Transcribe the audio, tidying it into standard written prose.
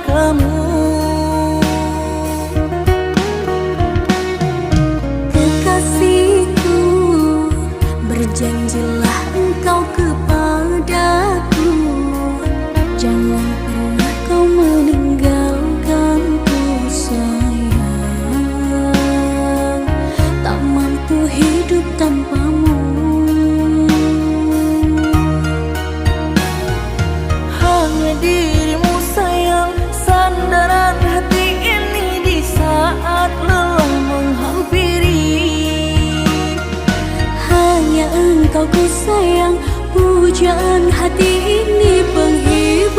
kamu. Kekasihku, berjanjilah engkau kepadaku, jangan pernah kau meninggalkanku sayang. Tak mampu hidup tanpamu. Hanya dirimu sayang, sandaran hati ini di saat lelah menghampiri. Hanya engkau ku sayang, pujaan hati